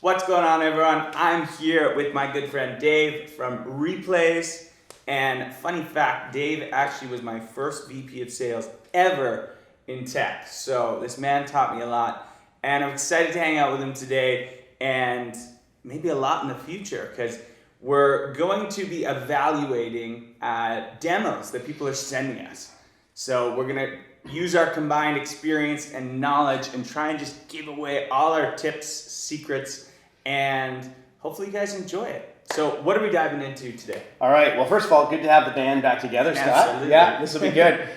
What's going on, everyone? I'm here with my good friend Dave from Replays. And funny fact, Dave actually was my first VP of sales ever in tech. So this man taught me a lot. And I'm excited to hang out with him today and maybe a lot in the future because we're going to be evaluating demos that people are sending us. So we're going to use our combined experience and knowledge and try and just give away all our tips, secrets, and hopefully you guys enjoy it. So what are we diving into today? All right. Well, first of all, good to have the band back together, Scott. Absolutely. Yeah, this will be good.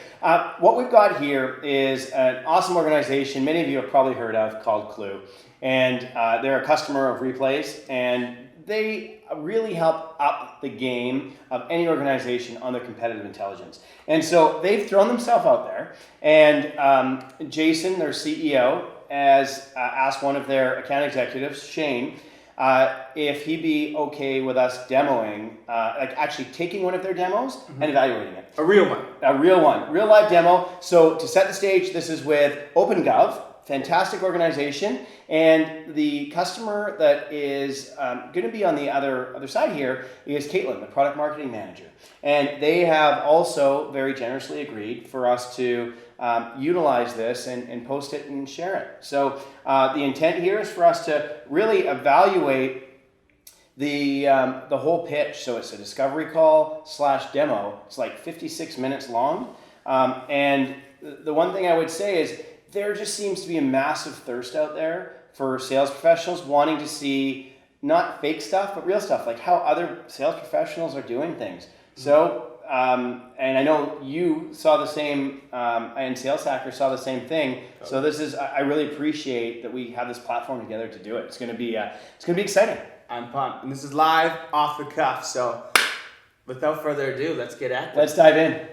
What we've got here is an awesome organization many of you have probably heard of called Clue. And they're a customer of Replays, and they really help up the game of any organization on their competitive intelligence. And so they've thrown themselves out there, and Jason, their CEO, has asked one of their account executives, Shane, if he'd be okay with us demoing, like actually taking one of their demos and evaluating it. A real one. A real one, real live demo. So to set the stage, this is with OpenGov, fantastic organization, and the customer that is going to be on the other side here is Caitlin, the product marketing manager. And they have also very generously agreed for us to utilize this and post it and share it. So the intent here is for us to really evaluate the whole pitch. So it's a discovery call / demo. It's like 56 minutes long. And the one thing I would say is there just seems to be a massive thirst out there for sales professionals wanting to see not fake stuff, but real stuff, like how other sales professionals are doing things. So, and I know you saw the same, and Sales Hacker saw the same thing. So this is, I really appreciate that we have this platform together to do it. It's going to be exciting. I'm pumped. And this is live off the cuff. So without further ado, let's get at it. Let's dive in.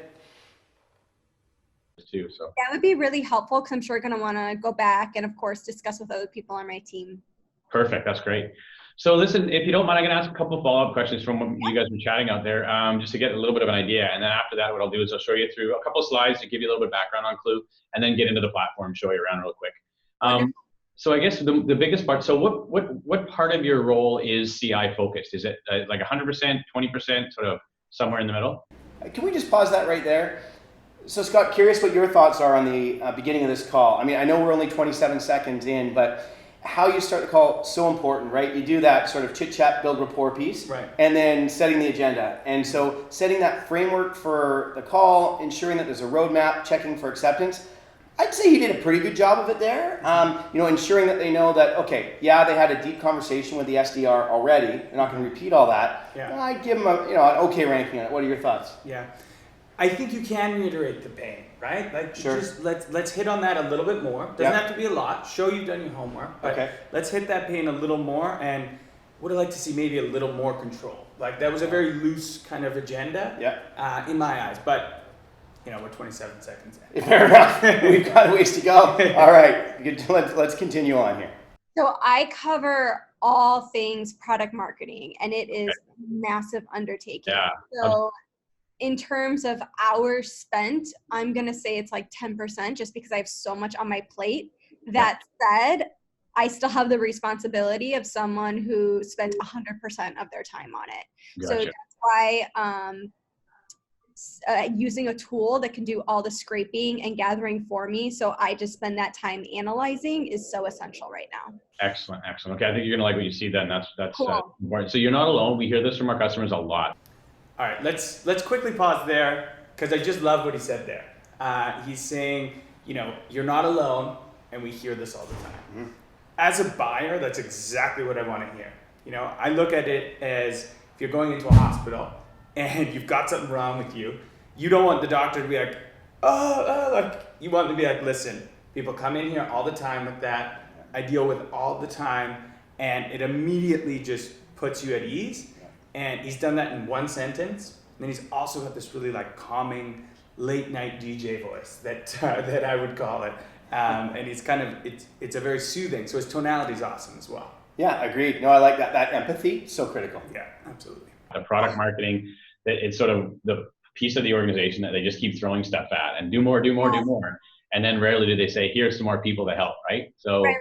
Too, so. That would be really helpful because I'm sure going to want to go back and, of course, discuss with other people on my team. Perfect. That's great. So listen, if you don't mind, I'm going to ask a couple of follow-up questions from what you guys have been chatting out there, just to get a little bit of an idea. And then after that, what I'll do is I'll show you through a couple of slides to give you a little bit of background on Clue, and then get into the platform, show you around real quick. So I guess the biggest part, so what part of your role is CI focused? Is it like 100%, 20%, sort of somewhere in the middle? Can we just pause that right there? So Scott, curious what your thoughts are on the beginning of this call. I mean, I know we're only 27 seconds in, but how you start the call, so important, right? You do that sort of chit-chat, build rapport piece, right, and then setting the agenda. And so setting that framework for the call, ensuring that there's a roadmap, checking for acceptance. I'd say you did a pretty good job of it there. Ensuring that they know that, okay, yeah, they had a deep conversation with the SDR already. They're not going to repeat all that. Yeah. I'd give them an okay ranking on it. What are your thoughts? Yeah. I think you can reiterate the pain, right? Like, sure. Just let's hit on that a little bit more. Doesn't have to be a lot. Show you've done your homework. But okay. Let's hit that pain a little more, and would I like to see maybe a little more control? Like that was a very loose kind of agenda, in my eyes. But we're 27 seconds in. Fair enough. We've got a ways to go. All right, let's continue on here. So I cover all things product marketing, and it is a massive undertaking. Yeah. So in terms of hours spent, I'm going to say it's like 10% just because I have so much on my plate. That said, I still have the responsibility of someone who spent 100% of their time on it. Gotcha. So that's why using a tool that can do all the scraping and gathering for me, so I just spend that time analyzing, is so essential right now. Excellent. Okay, I think you're going to like what you see then. That's cool. Important. So you're not alone. We hear this from our customers a lot. All right, let's quickly pause there because I just love what he said there. He's saying, you're not alone, and we hear this all the time. Mm-hmm. As a buyer, that's exactly what I want to hear. I look at it as if you're going into a hospital and you've got something wrong with you, you don't want the doctor to be like, you want to be like, listen, people come in here all the time with that. I deal with all the time, and it immediately just puts you at ease. And he's done that in one sentence. And then he's also got this really calming late night DJ voice that I would call it. And he's it's a very soothing. So his tonality is awesome as well. Yeah, agreed. No, I like that. That empathy, so critical. Yeah, absolutely. The product marketing, it's sort of the piece of the organization that they just keep throwing stuff at and do more. And then rarely do they say, here's some more people to help, right? So right.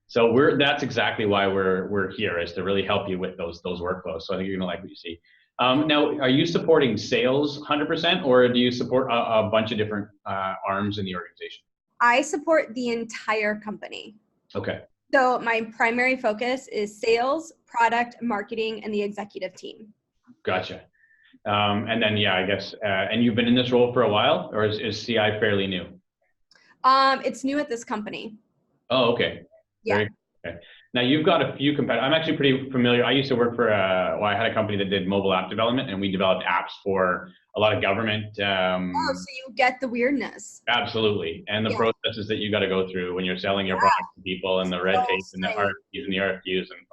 So that's exactly why we're here, is to really help you with those workflows. So I think you're gonna like what you see. Now, are you supporting sales 100%, or do you support a bunch of different arms in the organization? I support the entire company. Okay. So my primary focus is sales, product, marketing, and the executive team. Gotcha. And then, yeah, I guess, and you've been in this role for a while, or is CI fairly new? It's new at this company. Oh, okay. Yeah. Okay. Now you've got a few competitors. I'm actually pretty familiar. I used to work for, I had a company that did mobile app development, and we developed apps for a lot of government. Oh, so you get the weirdness. Absolutely. And the processes that you got to go through when you're selling your product to people, and the red tape and the RFQs and the RFQs, and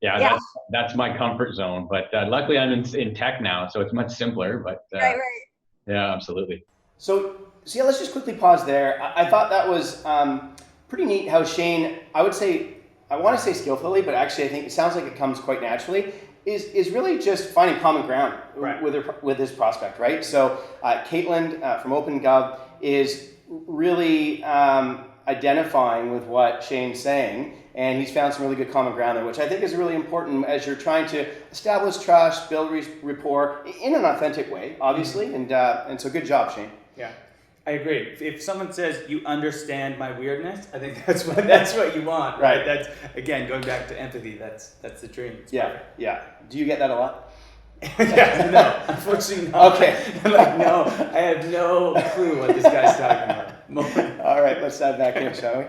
yeah. That's my comfort zone. But luckily I'm in tech now, so it's much simpler. But right. Yeah, absolutely. So yeah, let's just quickly pause there. I thought that was pretty neat how Shane, I want to say skillfully, but actually I think it sounds like it comes quite naturally, is really just finding common ground with his prospect, right? So Caitlin from OpenGov is really identifying with what Shane's saying, and he's found some really good common ground there, which I think is really important as you're trying to establish trust, build rapport in an authentic way, obviously, and so good job, Shane. Yeah, I agree. If someone says you understand my weirdness, I think that's what you want, right? That's, again, going back to empathy. That's the dream. Yeah. Do you get that a lot? Yeah, no, unfortunately not. Okay. No, I have no clue what this guy's talking about. All right, let's dive back in, shall we?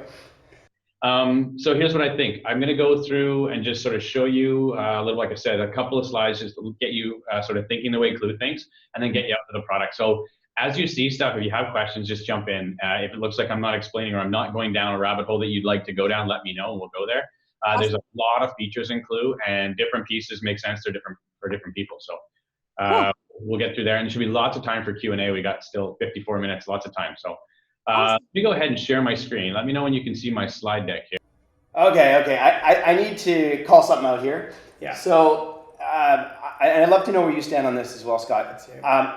So here's what I think. I'm going to go through and just sort of show you a little, like I said, a couple of slides just to get you sort of thinking the way Clue thinks, and then get you up to the product. So as you see stuff, if you have questions, just jump in. If it looks like I'm not explaining or I'm not going down a rabbit hole that you'd like to go down, let me know and we'll go there. There's a lot of features in Clue, and different pieces make sense for different people. So we'll get through there, and there should be lots of time for Q&A. We got still 54 minutes, lots of time. So let me go ahead and share my screen. Let me know when you can see my slide deck here. Okay. I need to call something out here. Yeah. So I'd love to know where you stand on this as well, Scott.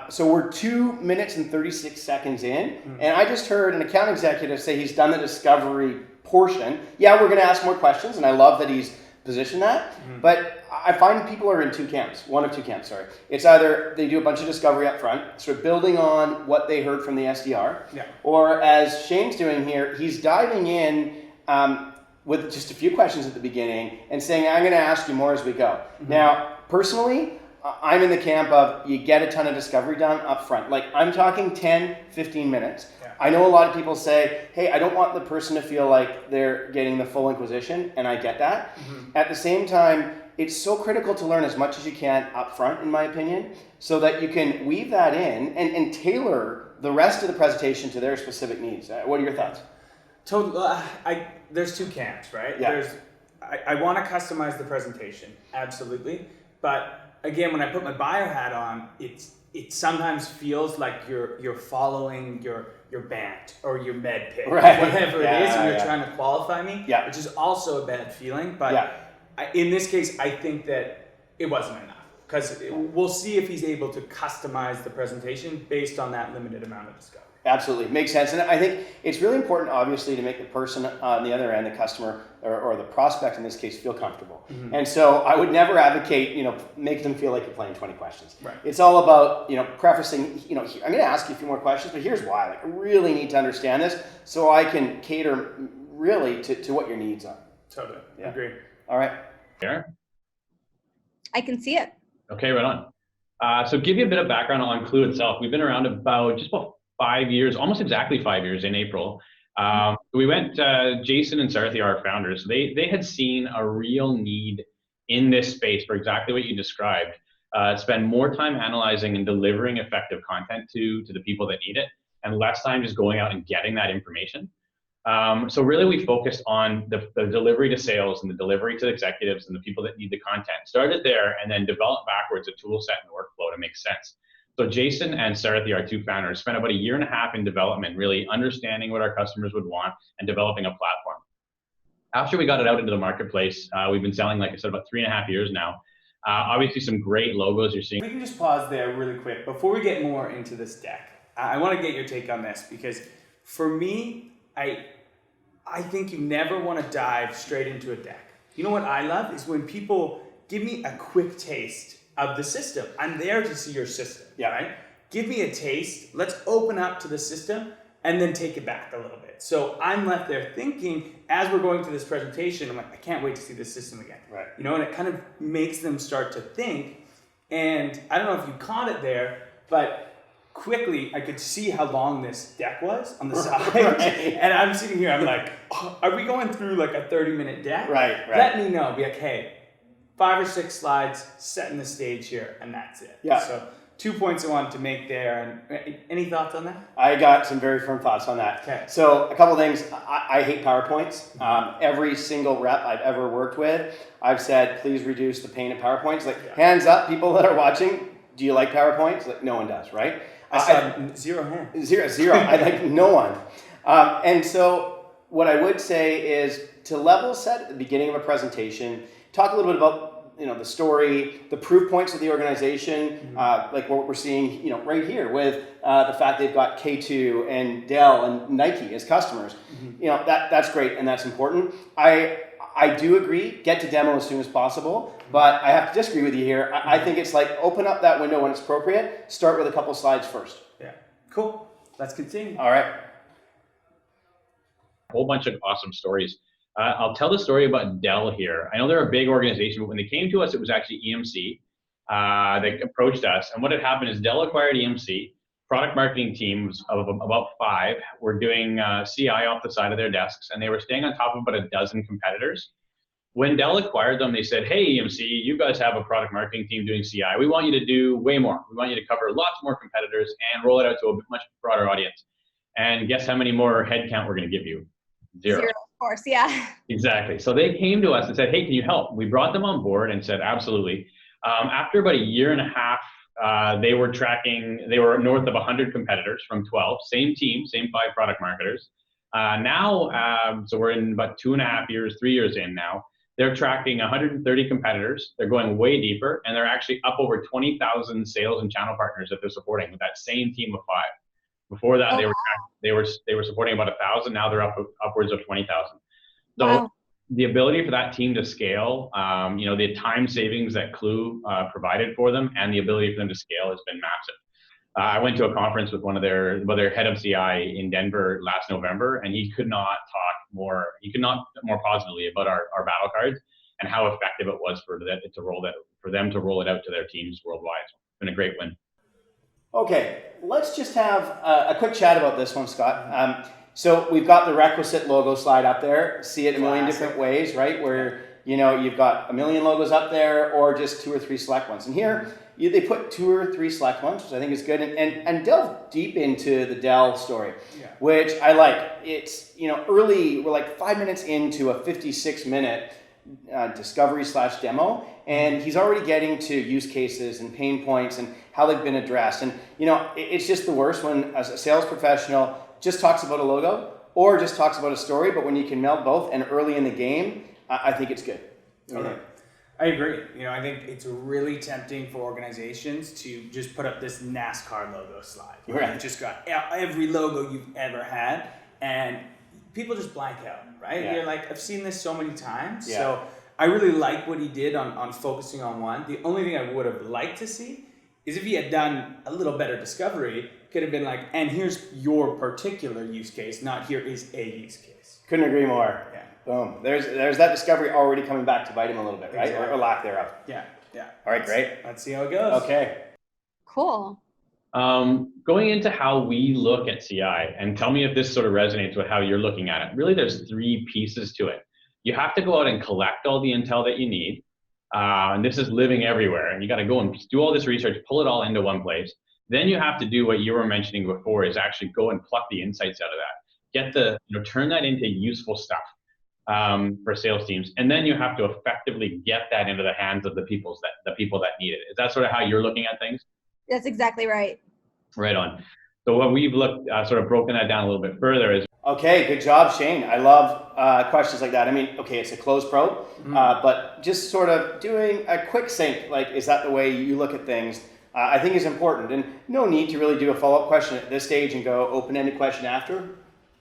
So we're 2 minutes and 36 seconds in, and I just heard an account executive say he's done the discovery portion. Yeah, we're going to ask more questions, and I love that he's positioned that. But I find people are in one of two camps. Sorry, it's either they do a bunch of discovery up front, sort of building on what they heard from the SDR, or as Shane's doing here, he's diving in with just a few questions at the beginning and saying, I'm going to ask you more as we go. Now, personally, I'm in the camp of you get a ton of discovery done up front. Like, I'm talking 10, 15 minutes. I know a lot of people say, hey, I don't want the person to feel like they're getting the full inquisition, and I get that. At the same time, it's so critical to learn as much as you can up front, in my opinion, so that you can weave that in and tailor the rest of the presentation to their specific needs. What are your thoughts? Totally. There's two camps, right? Yeah. I want to customize the presentation, absolutely. But again, when I put my buyer hat on, it sometimes feels like you're following your band or your med pick, whatever it is, and you're trying to qualify me, which is also a bad feeling. But in this case, I think that it wasn't enough, because we'll see if he's able to customize the presentation based on that limited amount of discovery. Absolutely, makes sense. And I think it's really important, obviously, to make the person on the other end, the customer or the prospect in this case, feel comfortable. And so I would never advocate, make them feel like you're playing 20 questions. Right. It's all about, prefacing, I'm going to ask you a few more questions, but here's why. Like, I really need to understand this so I can cater really to what your needs are. Totally, agree. All right. There. I can see it. Okay, right on. So give you a bit of background on Clue itself. We've been around just about 5 years, almost exactly 5 years in April. We went, Jason and Sarathi are our founders. They had seen a real need in this space for exactly what you described. Spend more time analyzing and delivering effective content to the people that need it, and less time just going out and getting that information. So really we focused on the delivery to sales and the delivery to executives and the people that need the content. Started there and then developed backwards a tool set and workflow to make sense. So Jason and Sarathi, our two founders, spent about 1.5 years in development, really understanding what our customers would want and developing a platform. After we got it out into the marketplace, we've been selling, like I said, about 3.5 years now. Obviously some great logos you're seeing. We can just pause there really quick before we get more into this deck. I want to get your take on this, because for me, I think you never want to dive straight into a deck. You know what I love is when people give me a quick taste of the system. I'm there to see your system, right? Give me a taste. Let's open up to the system and then take it back a little bit. So I'm left there thinking, as we're going through this presentation, I'm like, I can't wait to see this system again. Right. You know, and it kind of makes them start to think. And I don't know if you caught it there, but quickly I could see how long this deck was on the side. And I'm sitting here, I'm like, oh, are we going through like a 30-minute deck? Right. Let me know. Be like, hey, 5 or 6 slides, setting the stage here, and that's it. Yeah. So 2 points I wanted to make there. And any thoughts on that? I got some very firm thoughts on that. Okay. So a couple things. I hate PowerPoints. Every single rep I've ever worked with, I've said, please reduce the pain of PowerPoints. Like, hands up, people that are watching, do you like PowerPoints? Like, no one does, right? I saw 0 hands. Zero. I like no one. And so what I would say is to level set at the beginning of a presentation, talk a little bit about the story, the proof points of the organization, like what we're seeing right here with the fact they've got K2 and Dell and Nike as customers. That's great and that's important. I do agree, get to demo as soon as possible, but I have to disagree with you here. I think it's like open up that window when it's appropriate, start with a couple slides first. Yeah, cool. Let's continue. All right. A whole bunch of awesome stories. I'll tell the story about Dell here. I know they're a big organization, but when they came to us, it was actually EMC. They approached us, and what had happened is Dell acquired EMC. Product marketing teams of about 5 were doing CI off the side of their desks, and they were staying on top of about a dozen competitors. When Dell acquired them, they said, hey, EMC, you guys have a product marketing team doing CI. We want you to do way more. We want you to cover lots more competitors and roll it out to a much broader audience. And guess how many more headcount we're going to give you? Zero. Of course, yeah. Exactly. So they came to us and said, hey, can you help? We brought them on board and said, absolutely. After about a year and a half, they were north of 100 competitors from 12, same team, same 5 product marketers. So we're in about 2.5 years, 3 years in now. They're tracking 130 competitors. They're going way deeper, and they're actually up over 20,000 sales and channel partners that they're supporting with that same team of 5. Before that, they were supporting about 1,000. Now they're upwards of 20,000. So wow. The ability for that team to scale, the time savings that Clue provided for them, and the ability for them to scale has been massive. I went to a conference with one of their head of CI in Denver last November, and he could not more positively about our battle cards and how effective it was for them to roll it out to their teams worldwide. It's been a great win. Okay, let's just have a quick chat about this one, Scott. So we've got the requisite logo slide up there. See it a million different ways, right? Where you've got a million logos up there, or just 2 or 3 select ones. And here they put 2 or 3 select ones, which I think is good, and delve deep into the Dell story, which I like. It's early. We're like 5 minutes into a 56-minute discovery/demo, and he's already getting to use cases and pain points and how they've been addressed. And it's just the worst when a sales professional just talks about a logo or just talks about a story, but when you can meld both and early in the game, I think it's good. Okay. I agree. I think it's really tempting for organizations to just put up this NASCAR logo slide. Right. You've just got every logo you've ever had, and people just blank out, right? Yeah. You're like, I've seen this so many times. Yeah. So I really like what he did on focusing on one. The only thing I would have liked to see is if he had done a little better discovery, could have been like, and here's your particular use case, not here is a use case. Couldn't agree more. Yeah. Boom. There's that discovery already coming back to bite him a little bit, right? Exactly. Or lack thereof. Yeah. All right, great. Let's see how it goes. Okay. Cool. Going into how we look at CI, and tell me if this sort of resonates with how you're looking at it. Really, there's 3 pieces to it. You have to go out and collect all the intel that you need. And this is living everywhere. And you got to go and do all this research, pull it all into one place. Then you have to do what you were mentioning before, is actually go and pluck the insights out of that. Turn that into useful stuff for sales teams. And then you have to effectively get that into the hands of the people that need it. Is that sort of how you're looking at things? That's exactly right. Right on. So what we've looked, sort of broken that down a little bit further is. Okay, good job, Shane. I love questions like that. I mean, okay, it's a closed probe, but just sort of doing a quick sync, like, is that the way you look at things? I think is important, and no need to really do a follow-up question at this stage and go open-ended question after.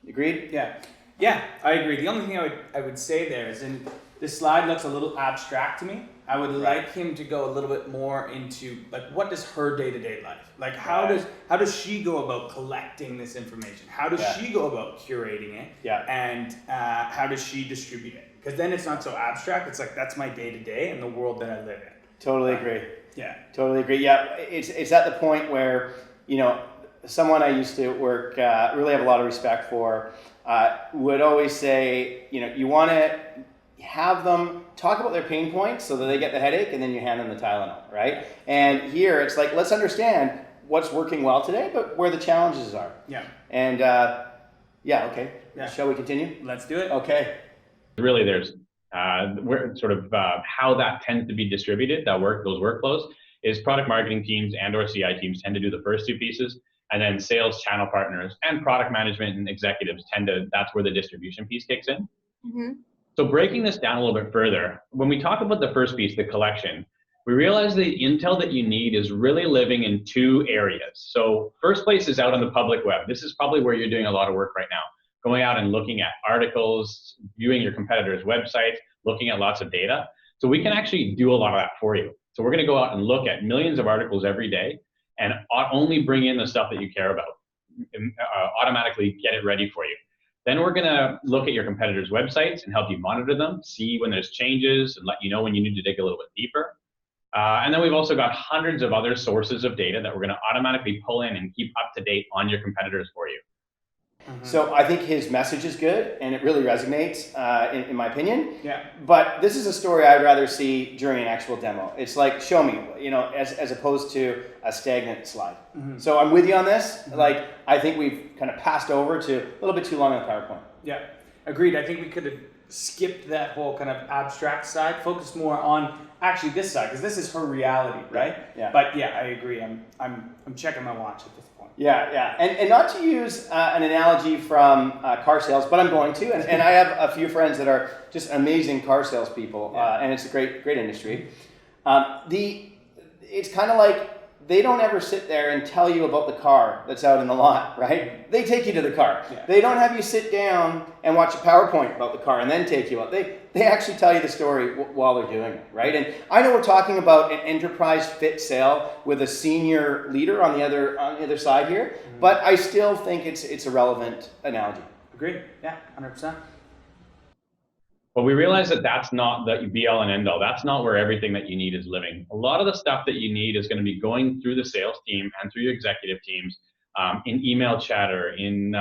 Agreed? Yeah. Yeah, I agree. The only thing I would say there is, in this slide looks a little abstract to me. I would like him to go a little bit more into like, what does her day-to-day life like? How does she go about collecting this information? How does she go about curating it? Yeah. And how does she distribute it? Because then it's not so abstract. It's like, that's my day-to-day and the world that I live in. Totally agree. Yeah. Totally agree. Yeah, it's at the point where, you know, someone I used to work, really have a lot of respect for, would always say, you know, you want to have them talk about their pain points so that they get the headache, and then you hand them the Tylenol, right? And here it's like, let's understand what's working well today, but where the challenges are. Yeah. And okay. Yeah. Shall we continue? Let's do it. Okay. Really, there's where sort of how that tends to be distributed, those workflows, is product marketing teams and or CI teams tend to do the first two pieces, and then sales channel partners and product management and executives that's where the distribution piece kicks in. Mm-hmm. So breaking this down a little bit further, when we talk about the first piece, the collection, we realize the intel that you need is really living in two areas. So first place is out on the public web. This is probably where you're doing a lot of work right now, going out and looking at articles, viewing your competitors' websites, looking at lots of data. So we can actually do a lot of that for you. So we're going to go out and look at millions of articles every day and only bring in the stuff that you care about, and automatically get it ready for you. Then we're going to look at your competitors' websites and help you monitor them, see when there's changes, and let you know when you need to dig a little bit deeper. And then we've also got hundreds of other sources of data that we're going to automatically pull in and keep up to date on your competitors for you. Mm-hmm. So I think his message is good, and it really resonates, in my opinion. Yeah. But this is a story I'd rather see during an actual demo. It's like, show me, you know, as opposed to a stagnant slide. Mm-hmm. So I'm with you on this. Mm-hmm. Like, I think we've kind of passed over to a little bit too long on the PowerPoint. Yeah, agreed. I think we could have skipped that whole kind of abstract side, focused more on actually this side, because this is her reality, right? Yeah. But yeah, I agree. I'm checking my watch at this point. Yeah. And not to use an analogy from car sales, but I'm going to. And I have a few friends that are just amazing car salespeople, and it's a great industry. It's kind of like they don't ever sit there and tell you about the car that's out in the lot, right? They take you to the car. Yeah. They don't have you sit down and watch a PowerPoint about the car and then take you out. They actually tell you the story while they're doing it, right? And I know we're talking about an enterprise fit sale with a senior leader on the other side here, mm-hmm. but I still think it's a relevant analogy. Agreed. Yeah, 100%. But we realize that that's not the be all and end all. That's not where everything that you need is living. A lot of the stuff that you need is going to be going through the sales team and through your executive teams, in email chatter, in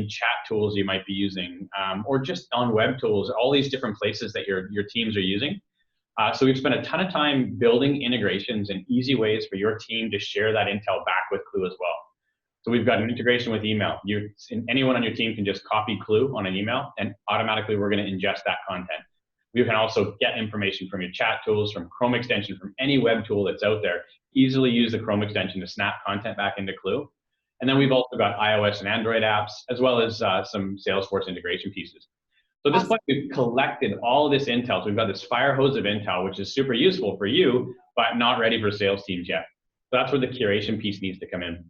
chat tools you might be using, or just on web tools, all these different places that your teams are using. So we've spent a ton of time building integrations and easy ways for your team to share that intel back with Clue as well. So we've got an integration with email. Anyone on your team can just copy Clue on an email, and automatically we're going to ingest that content. We can also get information from your chat tools, from Chrome extension, from any web tool that's out there. Easily use the Chrome extension to snap content back into Clue. And then we've also got iOS and Android apps, as well as some Salesforce integration pieces. So at this point, we've collected all of this intel. So we've got this fire hose of intel, which is super useful for you, but not ready for sales teams yet. So that's where the curation piece needs to come in.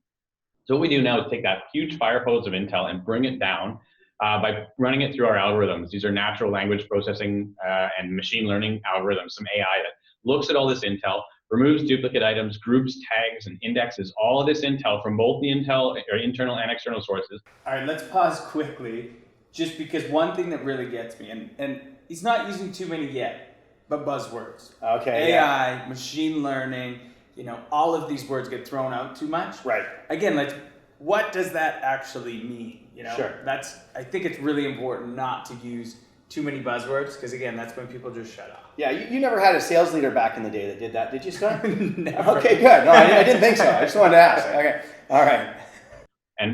So what we do now is take that huge fire hose of intel and bring it down by running it through our algorithms. These are natural language processing and machine learning algorithms, some AI that looks at all this intel, removes duplicate items, groups, tags, and indexes all of this intel from both the internal and external sources. All right, let's pause quickly, just because one thing that really gets me, and he's not using too many yet, but buzzwords. Okay. AI, machine learning, all of these words get thrown out too much. Right. Again, what does that actually mean? Sure. I think it's really important not to use too many buzzwords, because again, that's when people just shut off. Yeah, you never had a sales leader back in the day that did that, did you, Scott? Never. Okay, good. No, I didn't think so. I just wanted to ask. Okay, all right.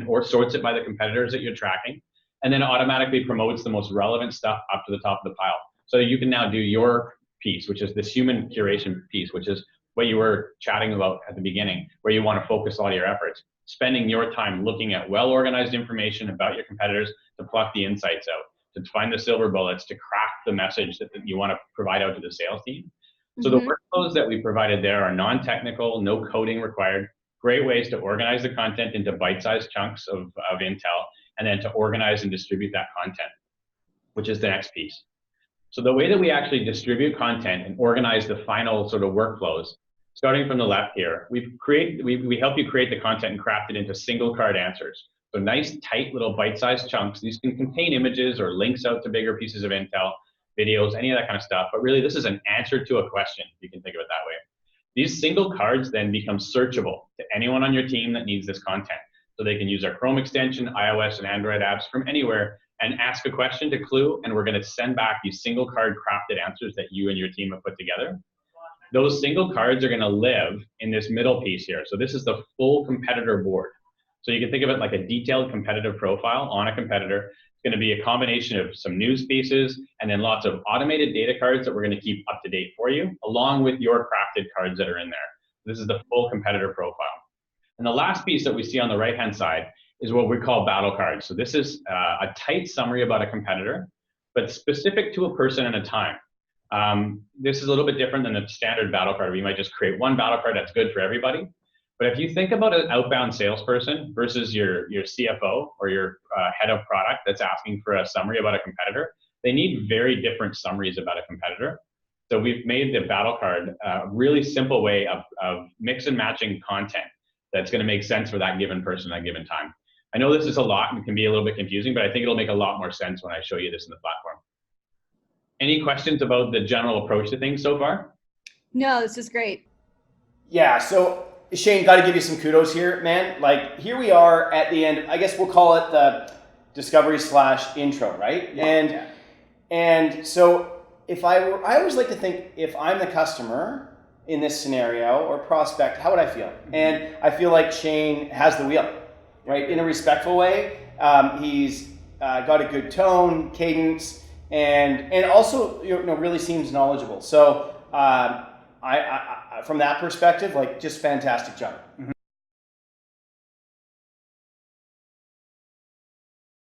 Or sorts it by the competitors that you're tracking, and then automatically promotes the most relevant stuff up to the top of the pile. So you can now do your piece, which is this human curation piece, which is what you were chatting about at the beginning, where you want to focus all your efforts, spending your time looking at well-organized information about your competitors to pluck the insights out, to find the silver bullets, to craft the message that you want to provide out to the sales team. So the workflows that we provided there are non-technical, no coding required, great ways to organize the content into bite-sized chunks of intel, and then to organize and distribute that content. which is the next piece. So the way that we actually distribute content and organize the final sort of workflows, starting from the left here, we help you create the content and craft it into single card answers. So nice, tight little bite-sized chunks. These can contain images or links out to bigger pieces of intel, videos, any of that kind of stuff. But really, this is an answer to a question, if you can think of it that way. These single cards then become searchable to anyone on your team that needs this content. So they can use our Chrome extension, iOS and Android apps from anywhere and ask a question to Clue, and we're gonna send back these single card crafted answers that you and your team have put together. Those single cards are gonna live in this middle piece here. So this is the full competitor board. So you can think of it like a detailed competitive profile on a competitor. It's gonna be a combination of some news pieces and then lots of automated data cards that we're gonna keep up to date for you, along with your crafted cards that are in there. This is the full competitor profile. And the last piece that we see on the right-hand side is what we call battle cards. So this is a tight summary about a competitor, but specific to a person and a time. This is a little bit different than the standard battle card. We might just create one battle card that's good for everybody. But if you think about an outbound salesperson versus your CFO or your head of product that's asking for a summary about a competitor, they need very different summaries about a competitor. So we've made the battle card a really simple way of mix and matching content that's going to make sense for that given person at that given time. I know this is a lot and can be a little bit confusing, but I think it'll make a lot more sense when I show you this in the platform. Any questions about the general approach to things so far? No, this is great. Yeah, so Shane, got to give you some kudos here, man. Like, here we are at the end. I guess we'll call it the discovery/intro, right? Yeah. And so I always like to think, if I'm the customer in this scenario or prospect, how would I feel? And I feel like Shane has the wheel, right? In a respectful way. He's got a good tone, cadence, and also really seems knowledgeable. So I from that perspective, like, just fantastic job.